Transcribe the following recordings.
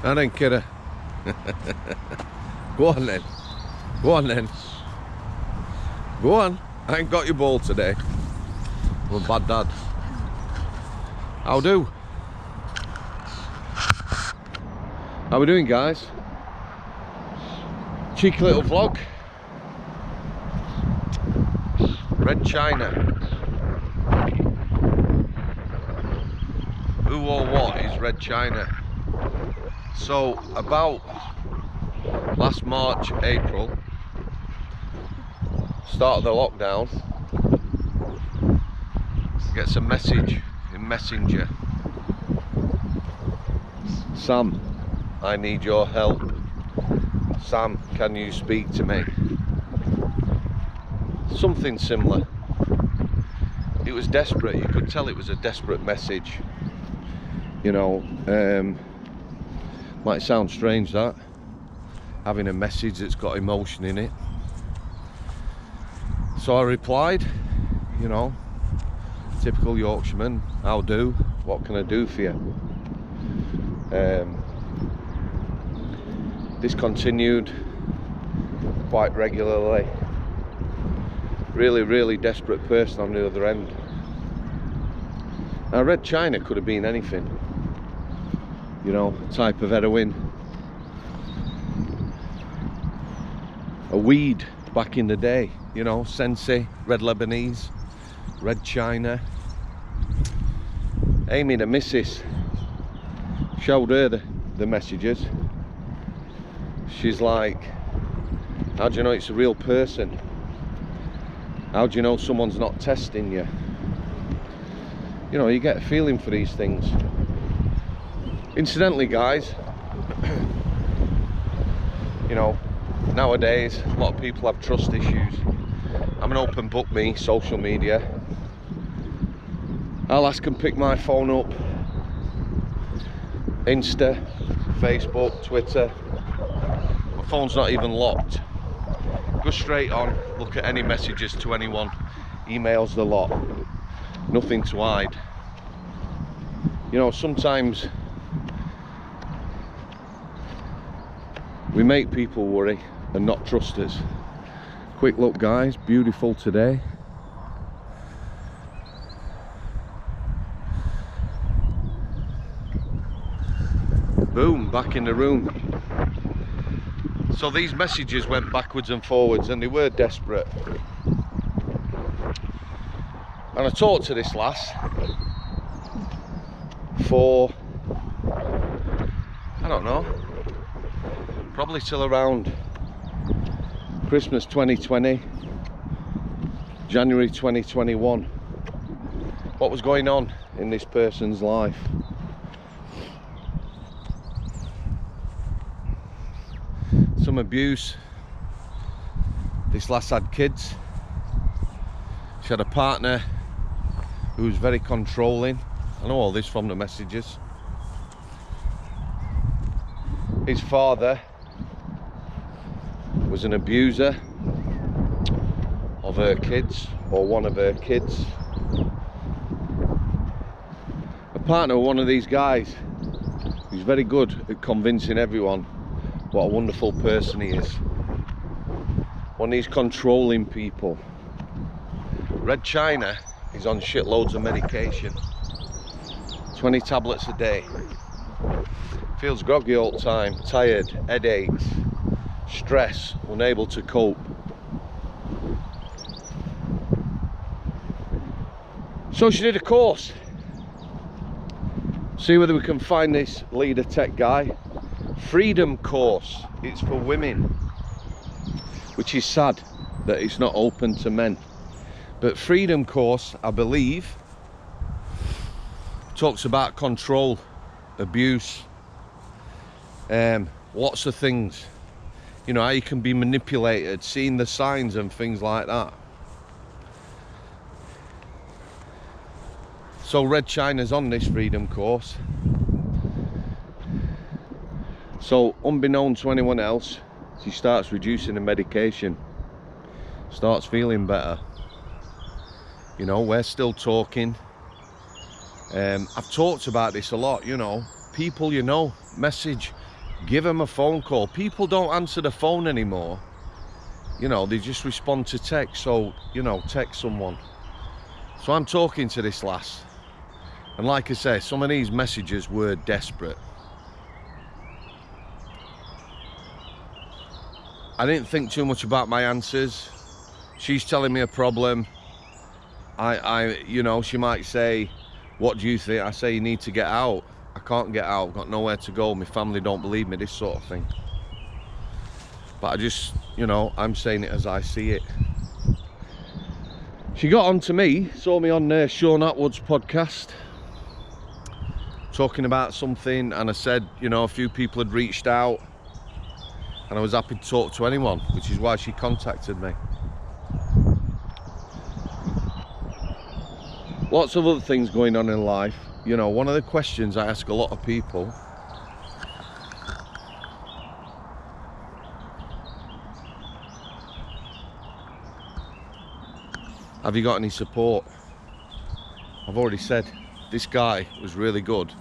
I didn't kid her. Go on then. Go on then. Go on. I ain't got your ball today. I'm a bad dad. How do? How we doing, guys? Cheeky little vlog. Red China. Who or what is Red China? So about last March, April, start of the lockdown, gets a message in Messenger. Sam, I need your help. Sam, can you speak to me? Something similar. It was desperate. You could tell it was a desperate message. You know, might sound strange that, having a message that's got emotion in it. So I replied, you know, typical Yorkshireman, how do? What can I do for you? This continued quite regularly. Really desperate person on the other end. Now, Red China could have been anything. You know, type of heroin. A weed back in the day, you know, Sensei, Red Lebanese, Red China. Amy, the missus, showed her the messages. She's like, how do you know it's a real person? How do you know someone's not testing you? You know, you get a feeling for these things. Incidentally, guys, you know, nowadays a lot of people have trust issues. I'm an open book, me, social media. I'll ask them pick my phone up. Insta, Facebook, Twitter. My phone's not even locked. Go straight on, look at any messages to anyone, emails the lot, nothing to hide. You know, sometimes we make people worry and not trust us. Quick look, guys, beautiful today. Boom, back in the room. So these messages went backwards and forwards and they were desperate. And I talked to this lass for, I don't know, probably till around Christmas 2020, January 2021. What was going on in this person's life? Some abuse. This lass had kids. She had a partner who was very controlling. I know all this from the messages. His father was an abuser of her kids, or one of her kids. A partner, one of these guys who's very good at convincing everyone what a wonderful person he is. One of these controlling people. Red China is on shitloads of medication. 20 tablets a day. Feels groggy all the time, tired, headaches, stress, unable to cope. So she did a course. See whether we can find this leader tech guy. Freedom course. It's for women, which is sad that it's not open to men. But freedom course, I believe, talks about control, abuse, lots of things. You know, how you can be manipulated, seeing the signs and things like that. So Red China's on this freedom course. So unbeknown to anyone else, she starts reducing the medication, starts feeling better. You know, we're still talking. I've talked about this a lot, you know. People, you know, message Give them a phone call. People don't answer the phone anymore. You know, they just respond to text. So, you know, text someone. So I'm talking to this lass. And like I say, some of these messages were desperate. I didn't think too much about my answers. She's telling me a problem. You know, she might say, what do you think? I say, you need to get out. I can't get out, I've got nowhere to go. My family don't believe me, this sort of thing. But I just, you know, I'm saying it as I see it. She got on to me, saw me on Sean Atwood's podcast, talking about something, and I said, you know, a few people had reached out, and I was happy to talk to anyone, which is why she contacted me. Lots of other things going on in life. You know, one of the questions I ask a lot of people, have you got any support? I've already said, this guy was really good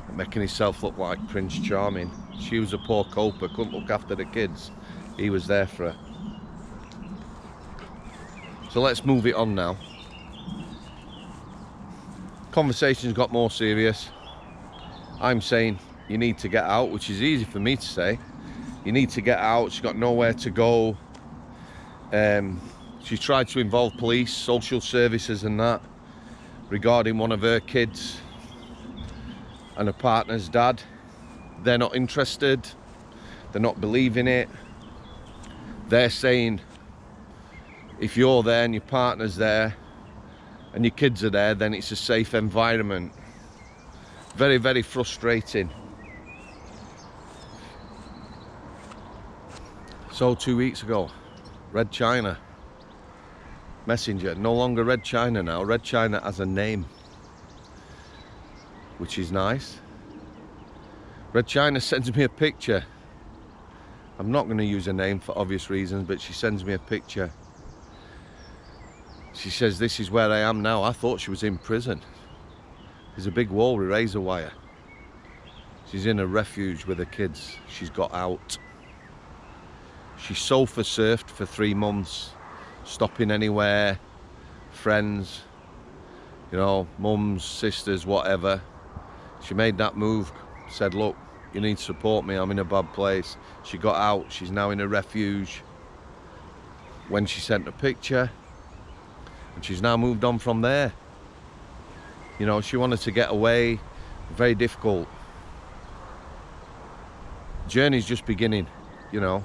at making himself look like Prince Charming. She was a poor coper, couldn't look after the kids. He was there for her. So let's move it on now. Conversations got more serious. I'm saying you need to get out, which is easy for me to say. You need to get out. She's got nowhere to go. She tried to involve police, social services and that regarding one of her kids and her partner's dad. They're not interested. They're not believing it. They're saying if you're there and your partner's there and your kids are there, then it's a safe environment. Very, very frustrating. So 2 weeks ago, Red China Messenger, no longer Red China now. Red China has a name, which is nice. Red China sends me a picture. I'm not going to use a name for obvious reasons, but she sends me a picture. She says, this is where I am now. I thought she was in prison. There's a big wall with razor wire. She's in a refuge with her kids. She's got out. She sofa surfed for 3 months, stopping anywhere, friends, you know, mums, sisters, whatever. She made that move, said, look, you need to support me, I'm in a bad place. She got out, she's now in a refuge. When she sent a picture, and she's now moved on from there. You know, she wanted to get away, very difficult. Journey's just beginning, you know.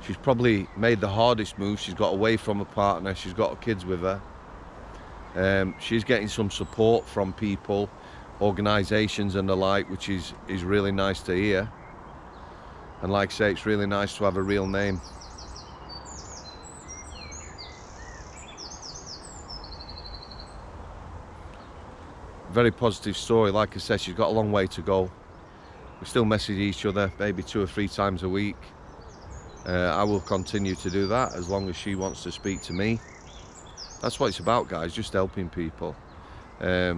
She's probably made the hardest move. She's got away from her partner, she's got her kids with her. She's getting some support from people, organisations and the like, which is really nice to hear. And like I say, it's really nice to have a real name. Very positive story. Like I said, she's got a long way to go. We still message each other maybe 2 or 3 times a week. I will continue to do that as long as she wants to speak to me. That's what it's about, guys, just helping people. Yeah,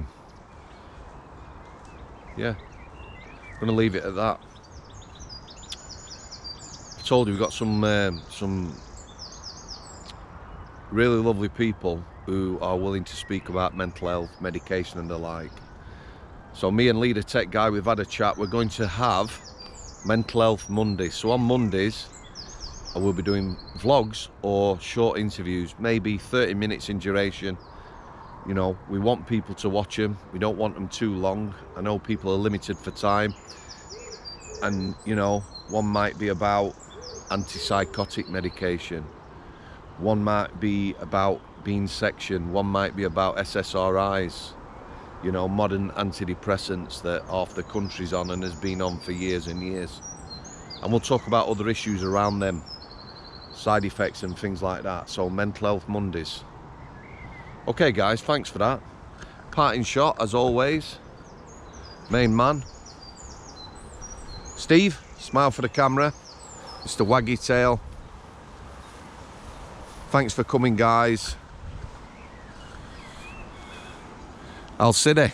I'm gonna leave it at that. I told you we've got some really lovely people who are willing to speak about mental health, medication and the like. So me and Leader Tech Guy, we've had a chat. We're going to have Mental Health Mondays. So on Mondays, I will be doing vlogs or short interviews, maybe 30 minutes in duration. You know, we want people to watch them. We don't want them too long. I know people are limited for time. And, you know, one might be about antipsychotic medication. One might be about being section. One might be about SSRIs. You know, modern antidepressants that half the country's on and has been on for years and years. And we'll talk about other issues around them, side effects and things like that. So Mental Health Mondays. Okay guys, thanks for that. Parting shot as always. Main man. Steve, smile for the camera. Mr. Waggy Tail. Thanks for coming, guys. Al City.